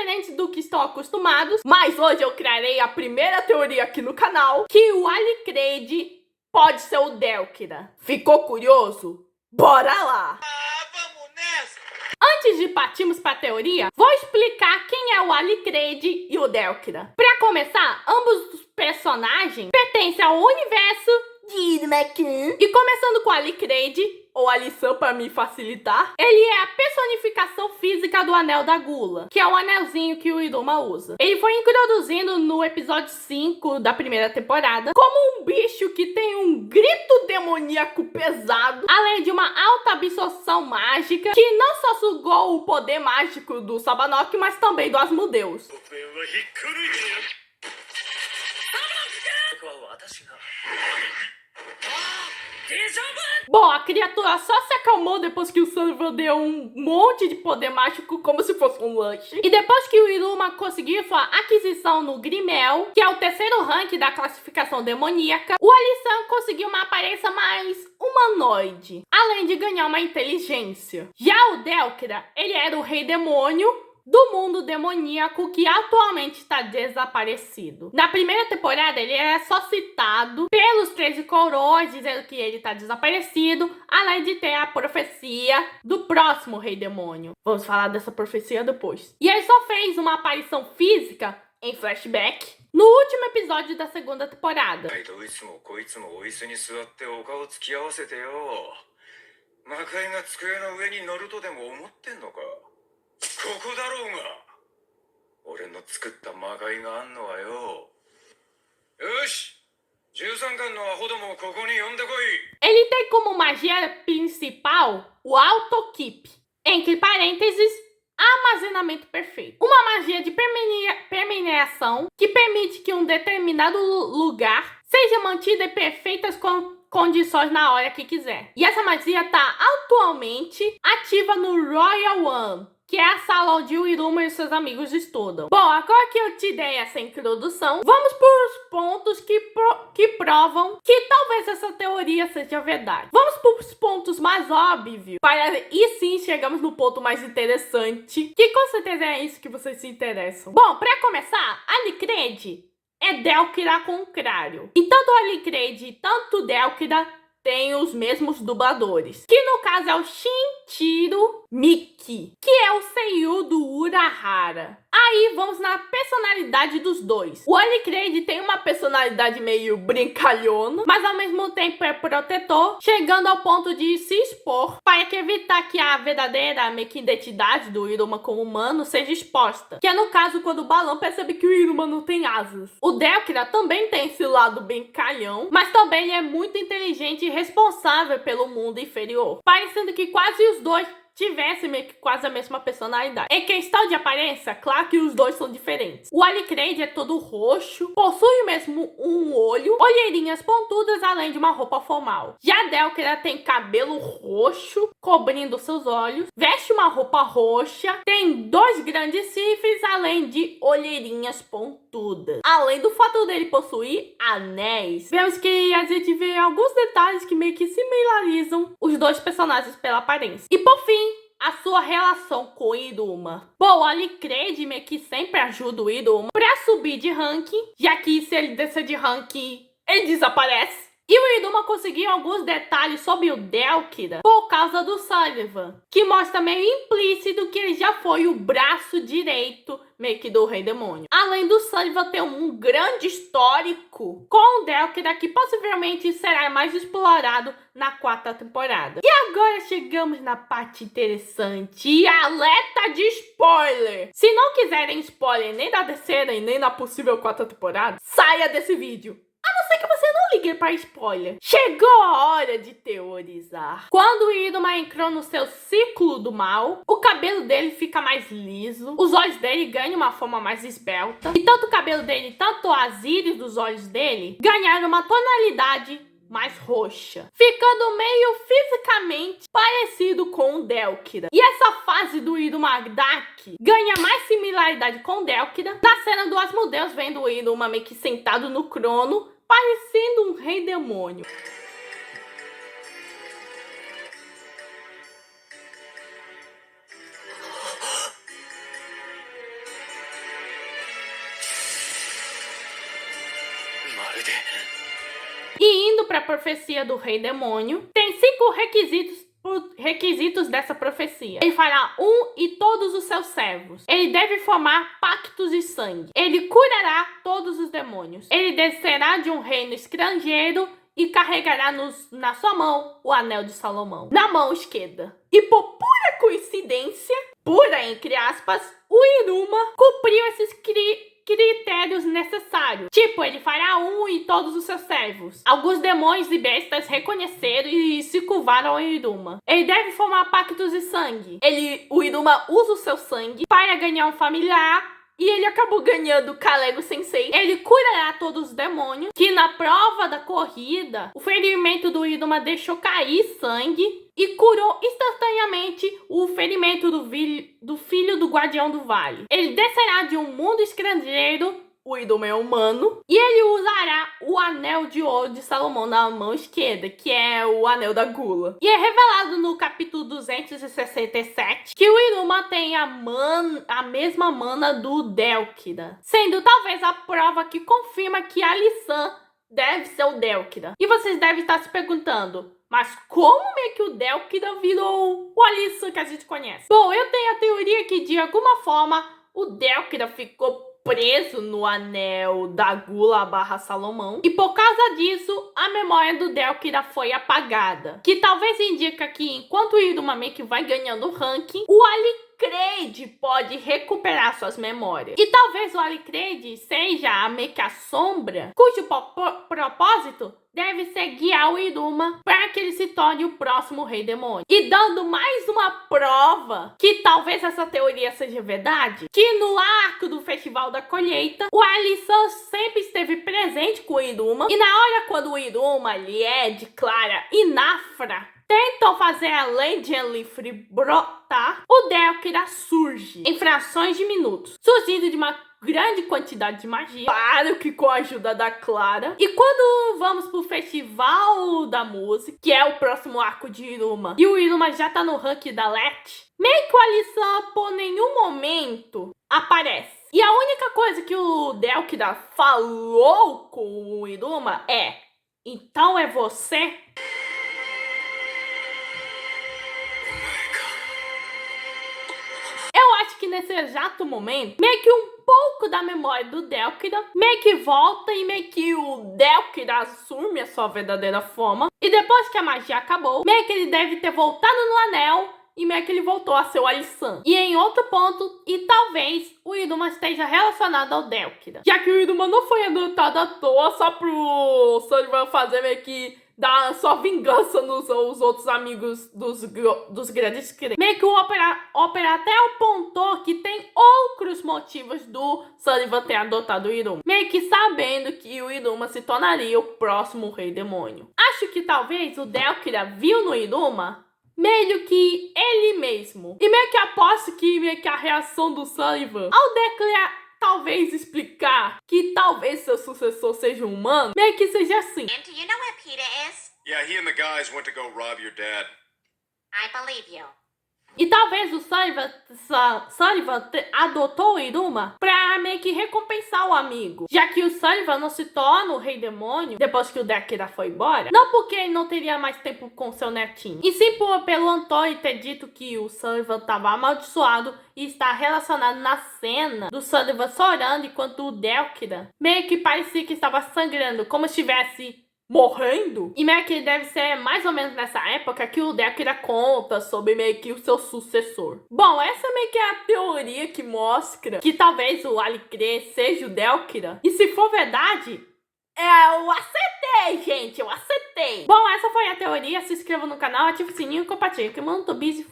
diferentes do que estão acostumados, mas hoje eu criarei a primeira teoria aqui no canal, que o Alicrede pode ser o Délquida. Ficou curioso? Bora lá! Vamos nessa! Antes de partirmos para a teoria, vou explicar quem é o Alicrede e o Délquida. Para começar, ambos os personagens pertencem ao universo de Iruma-kun. E começando com o Alicrede, ou Alissan para me facilitar, ele é a personificação física do Anel da Gula, que é o anelzinho que o Iruma usa. Ele foi introduzido no episódio 5 da primeira temporada como um bicho que tem um grito demoníaco pesado, além de uma alta absorção mágica, que não só sugou o poder mágico do Sabanok, mas também do Asmodeus. Bom, a criatura só se acalmou depois que o Sullivan deu um monte de poder mágico como se fosse um lanche. E depois que o Iruma conseguiu sua aquisição no Grimel, que é o terceiro rank da classificação demoníaca, o Alissan conseguiu uma aparência mais humanoide, além de ganhar uma inteligência. Já o Délquida, ele era o rei demônio do mundo demoníaco que atualmente está desaparecido. Na primeira temporada, ele é só citado pelos 13 coroas, dizendo que ele está desaparecido, além de ter a profecia do próximo rei demônio. Vamos falar dessa profecia depois. E ele só fez uma aparição física em flashback no último episódio da segunda temporada. Ele tem como magia principal o Auto-Keep, entre parênteses, armazenamento perfeito. Uma magia de permeação que permite que um determinado lugar seja mantido em perfeitas condições na hora que quiser. E essa magia está atualmente ativa no Royal One, que é a sala onde o Iruma e seus amigos estudam. Bom, agora que eu te dei essa introdução, vamos para os pontos que provam que talvez essa teoria seja verdade. Vamos para os pontos mais óbvios, e sim chegamos no ponto mais interessante, que com certeza é isso que vocês se interessam. Bom, para começar, Alicrede é Délquida ao contrário. E tanto o Alicrede tanto o Délquida tem os mesmos dubladores, que no caso é o Shinichiro Miki, que é o seiyuu do Urahara. Aí vamos na personalidade dos dois. O Alicrede tem uma personalidade meio brincalhona, mas ao mesmo tempo é protetor, chegando ao ponto de se expor para evitar que a verdadeira identidade do Iruma como humano seja exposta, que é no caso quando o Balão percebe que o Iruma não tem asas. O Délquida também tem esse lado brincalhão, mas também ele é muito inteligente e responsável pelo mundo inferior, parecendo que quase os dois tivessem meio que quase a mesma personalidade. Em questão de aparência, claro que os dois são diferentes. O Alicrede é todo roxo, possui mesmo um olho, olheirinhas pontudas, além de uma roupa formal. Já a Délquida tem cabelo roxo, cobrindo seus olhos, veste uma roupa roxa, tem dois grandes chifres, além de olheirinhas pontudas. Além do fato dele possuir anéis, vemos que a gente vê alguns detalhes que meio que similarizam os dois personagens pela aparência. E por fim, a sua relação com o Iruma. Bom, o Alicrede meio que sempre ajuda o Iruma pra subir de ranking, já que se ele descer de ranking, ele desaparece. E o Iruma conseguiu alguns detalhes sobre o Délquida por causa do Sullivan, que mostra meio implícito que ele já foi o braço direito meio que do Rei Demônio. Além do Sullivan ter um grande histórico com o Délquida, que possivelmente será mais explorado na quarta temporada. E agora chegamos na parte interessante e alerta de spoiler. Se não quiserem spoiler nem da terceira e nem da possível quarta temporada, saia desse vídeo. A não ser que você não ligue para spoiler. Chegou a hora de teorizar. Quando o Iruma entrou no seu ciclo do mal, o cabelo dele fica mais liso, os olhos dele ganham uma forma mais esbelta, e tanto o cabelo dele, tanto as íris dos olhos dele, ganharam uma tonalidade mais roxa, ficando meio fisicamente parecido com o Délquida. E essa fase do Iruma Dark ganha mais similaridade com o Délquida na cena do Asmodeus vendo o Iruma meio que sentado no crono, parecendo um rei demônio. E indo para a profecia do rei demônio, tem 5 requisitos dessa profecia. Ele fará e todos os seus servos. Ele deve formar pactos de sangue. Ele curará todos os demônios. Ele descerá de um reino estrangeiro e carregará na sua mão o anel de Salomão, na mão esquerda. E por pura coincidência, pura entre aspas, o Iruma cumpriu esses critérios necessários. Tipo, ele fará e todos os seus servos. Alguns demônios e bestas reconheceram e se curvaram ao Iruma. Ele deve formar pactos de sangue. O Iruma usa o seu sangue para ganhar um familiar. E ele acabou ganhando Kalego Sensei. Ele curará todos os demônios. Que na prova da corrida, o ferimento do Iruma deixou cair sangue. E curou instantaneamente o ferimento do filho do guardião do vale. Ele descerá de um mundo estrangeiro. O Iruma é humano. E ele usará o anel de ouro de Salomão na mão esquerda, que é o anel da gula. E é revelado no capítulo 267 que o Iruma tem a mesma mana do Delkida, sendo talvez a prova que confirma que a Alissan deve ser o Delkida. E vocês devem estar se perguntando, mas como é que o Delkida virou o Alissan que a gente conhece? Bom, eu tenho a teoria que de alguma forma o Delkida ficou preso no anel da gula / Salomão. E por causa disso, a memória do Delkida foi apagada. Que talvez indica que enquanto o Iruma meio que vai ganhando ranking, o Alicrede pode recuperar suas memórias. E talvez o Alicrede seja meio que a sombra, cujo propósito deve ser guiar o Iruma para que ele se torne o próximo rei demônio. E dando mais uma prova que talvez essa teoria seja verdade, que no arco do Festival da Colheita, o Alissan sempre esteve presente com o Iruma. E na hora quando o Iruma, Lied, Clara e Nafra tentam fazer a Lady Enlifre brotar, o Delkida surge em frações de minutos, surgindo de uma grande quantidade de magia, claro que com a ajuda da Clara. E quando vamos pro Festival da Música, que é o próximo arco de Iruma, e o Iruma já tá no ranking da LET, meio que o Alissan por nenhum momento aparece. E a única coisa que o Delkida falou com o Iruma é: então é você? Eu acho que nesse exato momento, meio que um pouco da memória do Delkida meio que volta e meio que o Delkida assume a sua verdadeira forma. E depois que a magia acabou, meio que ele deve ter voltado no anel e meio que ele voltou a ser o Alissan. E em outro ponto, e talvez o Iruma esteja relacionado ao Delkida, já que o Iruma não foi adotado à toa só pro Sullivan fazer meio que dar sua vingança nos outros amigos dos grandes crimes. Meio que o Opera até apontou que tem outros motivos do Sullivan ter adotado o Iruma, meio que sabendo que o Iruma se tornaria o próximo rei demônio. Acho que talvez o Delkida viu no Iruma meio que ele mesmo. E meio que aposto que meio que a reação do Sullivan ao talvez explicar que talvez seu sucessor seja um humano, meio que seja assim. And do you know where Peter is? Yeah, he and the guys went to go rob your dad. I believe you. E talvez o Sullivan adotou o Iruma pra meio que recompensar o amigo, já que o Sullivan não se torna o rei demônio depois que o Delkida foi embora, não porque ele não teria mais tempo com seu netinho, e sim pelo Antônio ter dito que o Sullivan estava amaldiçoado e está relacionado na cena do Sullivan chorando enquanto o Delkida meio que parecia que estava sangrando, como se estivesse morrendo. E meio que deve ser mais ou menos nessa época que o Delkida conta sobre meio que o seu sucessor. Bom, essa meio que é a teoria que mostra que talvez o Alicrê seja o Delkida. E se for verdade, eu acertei, gente, eu acertei. Bom, essa foi a teoria. Se inscreva no canal, ative o sininho e compartilhe. Que eu não tô busy.